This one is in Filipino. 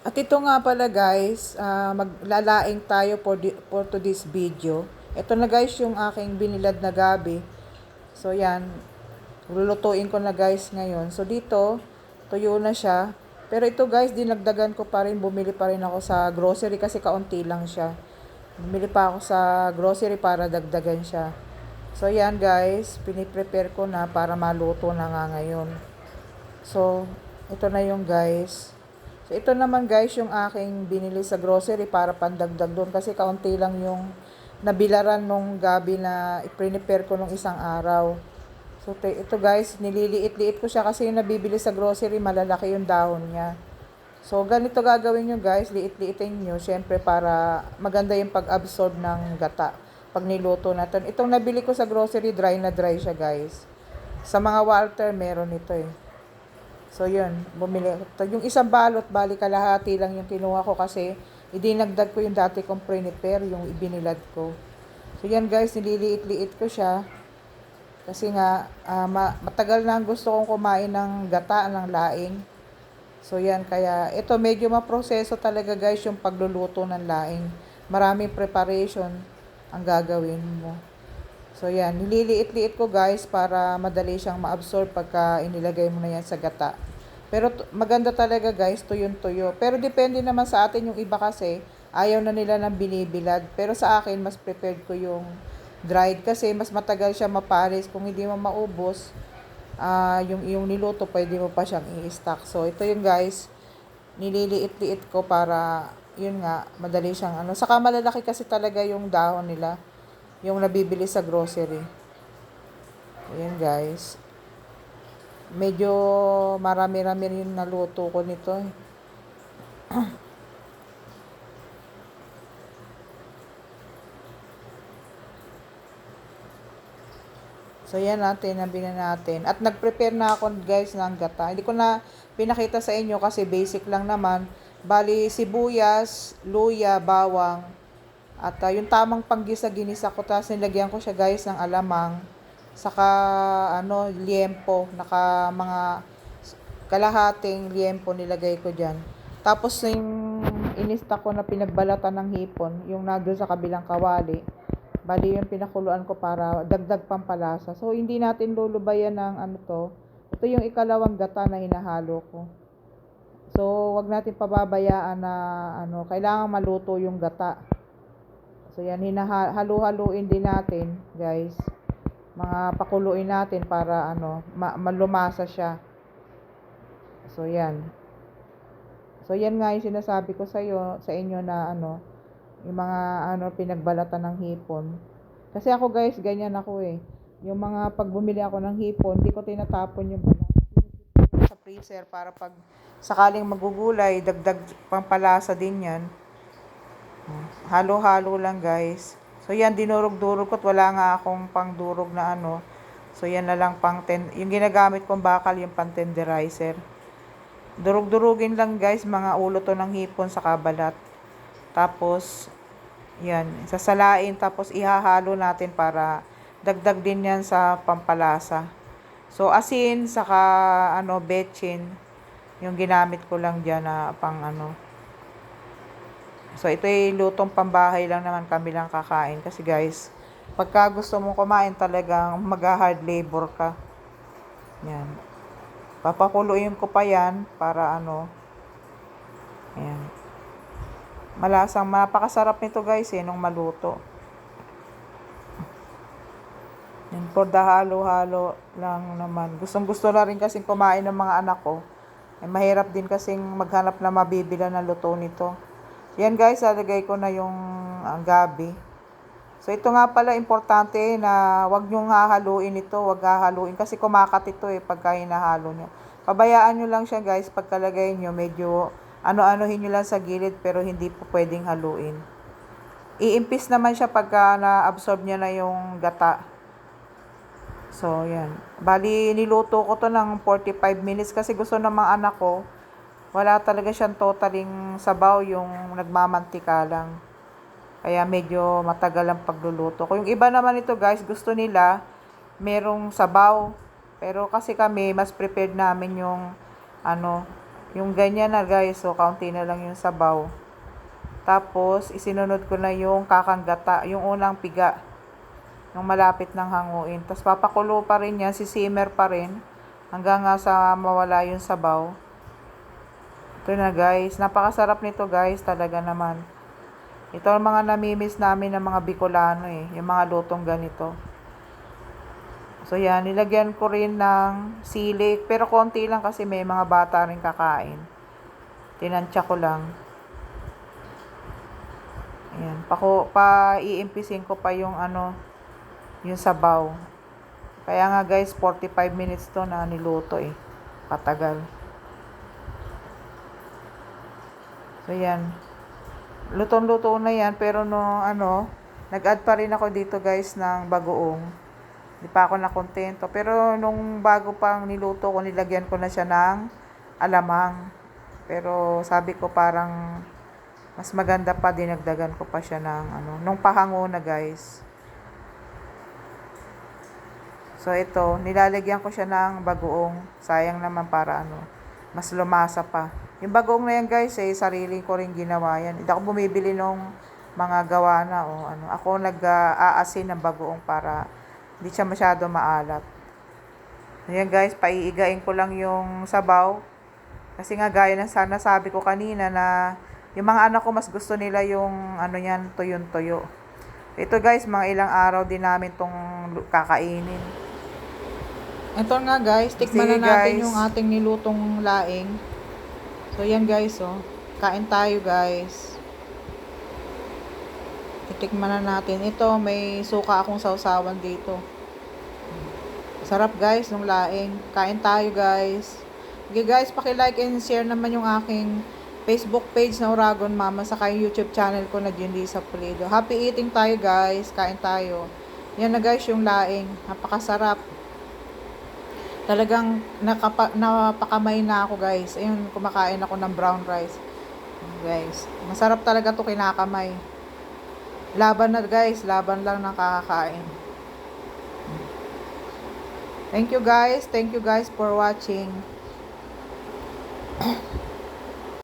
At ito nga pala guys, maglalaing tayo for today's video. Ito na guys yung aking binilad na gabi. So yan, lulutuin ko na guys ngayon. So dito, tuyo na siya. Pero ito guys, dinagdagan ko pa rin, bumili pa rin ako sa grocery kasi kaunti lang siya. Bumili pa ako sa grocery para dagdagan siya. So yan guys, piniprepare ko na para maluto na nga ngayon. So, ito na yung guys. So, ito naman guys yung aking binili sa grocery para pandagdag doon kasi kaunti lang yung nabilaran nung gabi na i-prepare ko nung isang araw. So, ito guys, nililiit-liit ko siya kasi yung nabibili sa grocery, malalaki yung dahon niya. So, ganito gagawin nyo guys, liit-liitin nyo, syempre para maganda yung pag-absorb ng gata pag niluto natin. Itong nabili ko sa grocery, dry na dry siya guys. Sa mga Walter, meron ito eh. So, yun, bumili. Yung isang balot, bali kalahati lang yung kinuha ko kasi idinagdag ko yung dati kong prepare, yung ibinilad ko. So, yan guys, nililiit-liit ko siya. Kasi nga, matagal na gusto kong kumain ng gata, ng laing. So, yan, kaya ito medyo maproseso talaga guys yung pagluluto ng laing. Maraming preparation ang gagawin mo. So, yan. Nililiit-liit ko guys para madali siyang ma-absorb pagka inilagay mo na yan sa gata. Pero maganda talaga guys, tuyong-tuyo. Pero depende naman sa atin yung iba kasi ayaw na nila ng binibilad. Pero sa akin, mas prepared ko yung dried kasi mas matagal siya mapalis. Kung hindi mo maubos, yung niluto, pwede mo pa siyang i-stock. So, ito yung guys, nililiit-liit ko para, yun nga, madali siyang ano. Saka malalaki kasi talaga yung dahon nila yung nabibili sa grocery. Ayan guys. Medyo marami-rami rin yung naluto ko nito. So yan natin, nabili natin. At nag-prepare na ako guys ng gata. Hindi ko na pinakita sa inyo kasi basic lang naman. Bali sibuyas, luya, bawang. At yung tamang panggisa ginisa ko. Tapos nilagyan ko siya guys ng alamang. Saka liempo. Mga kalahating liempo nilagay ko dyan. Tapos yung inista ko na pinagbalatan ng hipon. Yung nandun sa kabilang kawali. Bali yung pinakuluan ko para dagdag pampalasa. So hindi natin lulubayan ng ano to. Ito yung ikalawang gata na hinahalo ko. So wag natin pababayaan na kailangan maluto yung gata. So yan, halu-haluin din natin, guys. Mga pakuluin natin para malumasa siya. So yan. So yan nga yung sinasabi ko sa inyo na yung mga pinagbalatan ng hipon. Kasi ako guys, ganyan ako eh. Yung mga pag bumili ako ng hipon, hindi ko tinatapon yung sa freezer para pag sakaling magugulay, dagdag pampalasa din yan. Halo-halo lang guys. So yan, dinurog-durog ko at wala nga akong pangdurog na So yan na lang yung ginagamit kong bakal, yung pang tenderizer. Durog-durugin lang guys, mga ulo to ng hipon sa kabalat. Tapos, yan, sasalain tapos ihahalo natin para dagdag din yan sa pampalasa. So asin, saka betchin, yung ginamit ko lang dyan na pang So, ito ay lutong pambahay lang naman kami lang kakain. Kasi guys, pagka gusto mong kumain talagang mag-hard labor ka. Yan. Papakuluin ko pa yan para Ayan. Napakasarap nito guys nung maluto. Yan, for the halo-halo lang naman. Gustong-gusto na rin kasing kumain ng mga anak ko. Mahirap din kasing maghanap na mabibila na luto nito. Yan guys, lalagay ko na yung gabi. So ito nga pala importante na wag nyong hahaluin ito, wag hahaluin kasi kumakat ito pagka hinahalo nyo. Pabayaan nyo lang siya guys, pagkalagay nyo medyo ano-anohin nyo lang sa gilid pero hindi po pwedeng haluin. Iimpis naman siya pagka na-absorb nyo na yung gata. So yan. Bali niluto ko to ng 45 minutes kasi gusto ng mga anak ko. Wala talaga siyang totaling sabaw, yung nagmamantika lang. Kaya medyo matagal ang pagluluto ko. Yung iba naman ito guys, gusto nila merong sabaw. Pero kasi kami, mas prepared namin yung Yung ganyan na guys, so kaunti na lang yung sabaw. Tapos, isinunod ko na yung kakanggata, yung unang piga. Yung malapit ng hanguin. Tapos, papakulo pa rin yan, sisimmer pa rin. Hanggang nga sa mawala yung sabaw. Ito na guys, napakasarap nito guys, talaga naman. Ito ang mga namimiss namin ng mga Bicolano eh, yung mga lutong ganito. So yan, nilagyan ko rin ng sili, pero konti lang kasi may mga bata rin kakain. Tinansya ko lang. Ayan, iimpisin ko pa yung yung sabaw. Kaya nga guys, 45 minutes to na niluto eh. Patagal. So yan. Lutong-luto na yan, pero nag-add pa rin ako dito guys ng bagoong. Hindi pa ako nakontento. Pero nung bago pang niluto ko, nilagyan ko na siya ng alamang. Pero sabi ko parang mas maganda pa, dinagdagan ko pa siya ng nung pahango na guys. So ito, nilalagyan ko siya ng bagoong. Sayang naman para mas lumasa pa. Yung bagoong na yan guys, sarili ko rin ginawa yan. Hindi ako bumibili nung mga gawa na o Ako nag-aasin ng bagoong para hindi siya masyado maalat. Ayan guys, paiigain ko lang yung sabaw. Kasi nga gaya ng sana sabi ko kanina na yung mga anak ko mas gusto nila yung yan, tuyo-tuyo. Ito guys, mga ilang araw din namin tong kakainin. Ito nga guys, tikman na natin yung ating nilutong laing. So yan guys, kain tayo guys. Titikman na natin. Ito, may suka akong sausawan dito. Sarap guys, ng laing. Kain tayo guys. Okay guys, paki-like and share naman yung aking Facebook page na Uragon Mama, saka yung YouTube channel ko na Junlisa Pulido. Happy eating tayo guys. Kain tayo. Yan na guys yung laing. Napakasarap. Talagang napakamay na ako guys. Ayun, kumakain ako ng brown rice. Guys, masarap talaga to kinakamay. Laban na guys, laban lang ng kakakain. Thank you guys for watching.